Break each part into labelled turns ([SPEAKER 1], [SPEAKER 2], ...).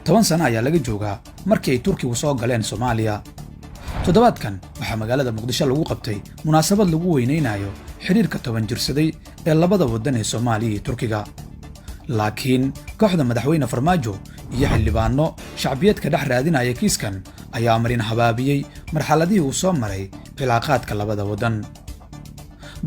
[SPEAKER 1] 10 sano ayaa laga joogaa markii ay Turkigu soo galeen Soomaaliya. Toddobaadkan waxaa magaalada Muqdisho lagu qabtay munaasabad lagu weyneynayo xiriirka 10 jirsaday ee labada waddan ee Soomaaliya iyo Turkiga. laakiin kooxda madaxweyne Farmaajo iyo xildhibaano shacbiyeedka dhex raadinaya kiiskan ayaa marin habaabiyey marxaladii uu soo maray cilaaqaadka labada waddan.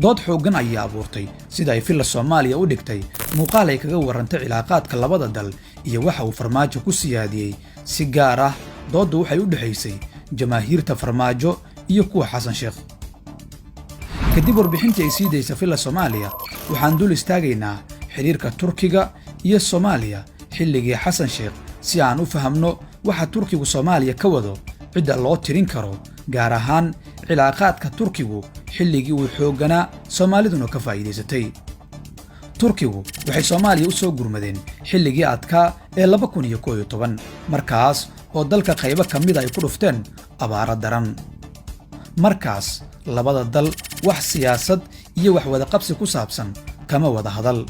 [SPEAKER 1] dood xooggan ayaa abuurtay sida ay filla Soomaaliya u dhigtay muuqaal ay kaga warrantay cilaaqaadka labada dal iyo waxa uu Farmaajo ku siyaadiyey. si gaar ah dooddu waxay u dhaxaysay jamaahiirta Farmaajo iyo kuwa Xasan Sheekh. kadib warbixintii ay sii daysay filla Soomaaliya waxaan dul istaagaynaa xiriirka Turkiga iyo Soomaaliya xilligii Xasan Sheekh si aan u fahamno waxa Turkigu Soomaaliya ka wado cidda loo tirin karo, gaar ahaan cilaaqaadka Turkigu xilligii uu xoogganaa Soomaaliduna ka faa'iidaysatay. Turkigu waxay Soomaaliya u soo gurmadeen xilligii adkaa ee 2011 markaas oo dalka qaybo ka mid ay ku dhufteen abaaro daran. markaas labada dal wax siyaasad iyo wax wada qabsi ku saabsan kama wada hadal.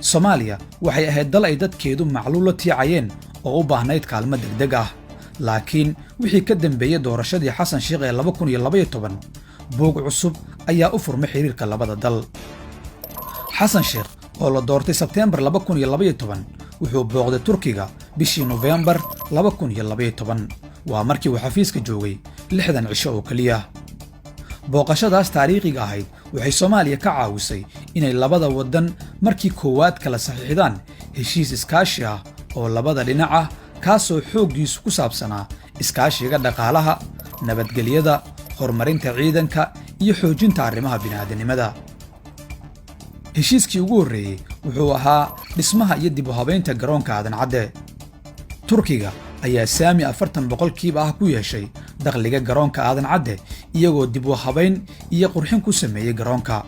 [SPEAKER 1] Soomaaliya waxay ahayd dal ay dadkeedu macluul tiicayeen oo u baahnayd kaalmo degdeg ah. laakiin wixii ka dambeeyay doorashadii Xasan Sheekh ee 2012 boog cusub ayaa u furmay xiriirka labada dal. Xasan Sheekh oo la doortay Sebtembar 2012 wuxuu booqday Turkiga bishii November 2012. waa markii uu xafiiska joogay 60 cisho oo kaliya. booqashadaas taariikhiga ahayd waxay Soomaaliya ka caawisay inay labada waddan markii koowaad kala saxiixdaan heshiis iskaashi ah oo labada dhinac ah kaasoo xooggiisu ku saabsanaa iskaashiga dhaqaalaha, nabadgelyada, horumarinta ciidanka iyo xoojinta arrimaha bini'aadanimada. heshiiskii ugu horreeyey wuxuu ahaa dhismaha iyo dib u habaynta garoonka Aadan Cadde. Turkiga ayaa saami 40% ah ku yeeshay dakhliga garoonka Aadan Cadde iyagoo dib u habayn iyo qurxin ku sameeyay garoonka.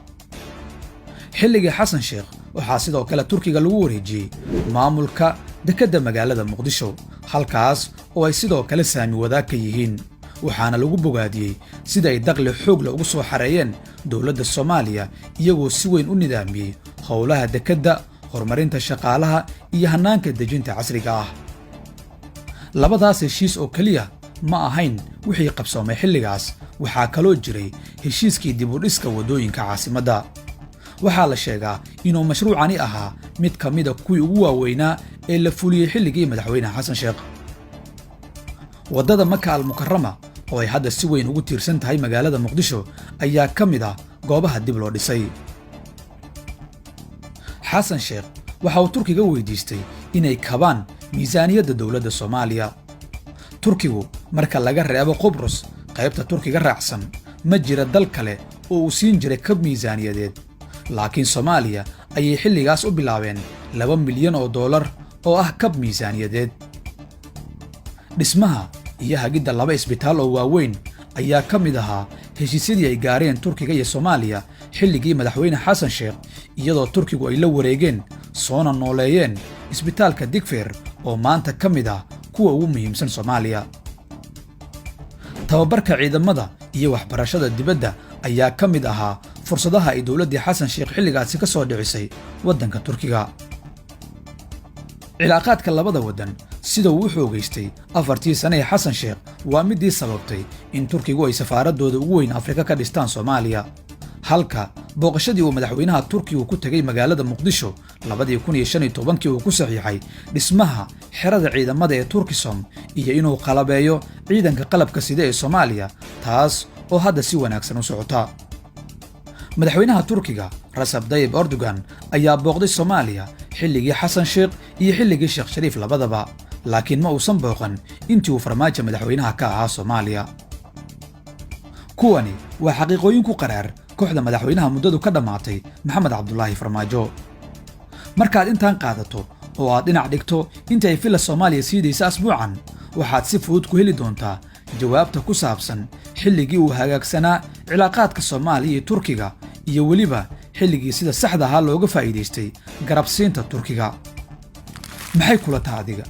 [SPEAKER 1] xilligii Xasan Sheekh waxaa sidoo kale Turkiga lagu wareejiyey maamulka dekedda magaalada Muqdisho, halkaas oo ay sidoo kale saami wadaag ka yihiin. waxaana lagu bogaadiyey sida ay dakhli xoog leh ugu soo xareeyeen dowladda Soomaaliya iyagoo si weyn u nidaamiyey howlaha dekedda, horumarinta shaqaalaha iyo hannaanka dejinta casriga ah. labadaas heshiis oo kaliya ma ahayn wixii qabsoomay xilligaas, waxaa kaloo jiray heshiiskii dib u dhiska waddooyinka caasimadda. waxaa la sheegaa inuu mashruucani ahaa mid ka mida kuwii ugu waaweynaa ee la fuliyey xilligii madaxweyne Xasan Sheekh. waddada Maka al-Mukarrama oo ay hadda si weyn ugu tiirsan tahay magaalada Muqdisho ayaa ka mid ah goobaha dib loo dhisay. Xasan Sheekh waxa uu Turkiga weydiistay inay kabaan miisaaniyadda dowladda Soomaaliya. Turkigu marka laga reebo Qobrus qaybta Turkiga raacsan ma jira dal kale oo uu siin jiray kab miisaaniyadeed. laakiin Soomaaliya ayay xilligaas u bilaabeen $2 milyan oo ah kab miisaaniyadeed. dhismaha iyo hagidda 2 isbitaal oo waaweyn ayaa ka mid ahaa heshiisyadii ay gaareen Turkiga iyo Soomaaliya xilligii madaxweyne Xasan Sheekh, iyadoo Turkigu ay la wareegeen soona nooleeyeen isbitaalka Digfeer oo maanta ka mid ah kuwa ugu muhiimsan Soomaaliya. tababarka ciidamada iyo waxbarashada dibadda ayaa ka mid ahaa fursadaha ay dowladdii Xasan Sheekh xilligaasi ka soo dhicisay waddanka Turkiga. cilaaqaadka labada waddan sida uu u xoogaystay 4 sano ee Xasan Sheekh waa midii sababtay in Turkigu ay safaaradooda ugu weyn Afrika ka dhistaan Soomaaliya. halka booqashadii uu madaxweynaha Turkigu ku tagay magaalada Muqdisho 2015 uu ku saxiixay dhismaha xerada ciidamada ee Turkisom iyo inuu qalabeeyo ciidanka qalabka sida ee Soomaaliya, taas oo hadda si wanaagsan u socota. madaxweynaha Turkiga Recep Tayyip Erdogan ayaa booqday Soomaaliya xilligii Xasan Sheekh iyo xilligii Sheekh Shariif labadaba, laakiin ma uusan booqan intii uu Farmaajo madaxweynaha ka ahaa Soomaaliya. kuwani waa xaqiiqooyin ku qaraar kooxda madaxweynaha muddadu ka dhamaatay Maxamed Cabdullaahi Farmaajo. markaad intaan qaadato oo aad dhinac dhigto inta ay filla Soomaaliya sii daysa asbuucan, waxaad si fudud ku heli doontaa jawaabta ku saabsan xilligii uu hagaagsanaa cilaaqaadka Soomaaliya iyo Turkiga iyo weliba xilligii sida saxda ah looga faa'iidaystay garabsiinta Turkiga. maxay kula tahay adiga?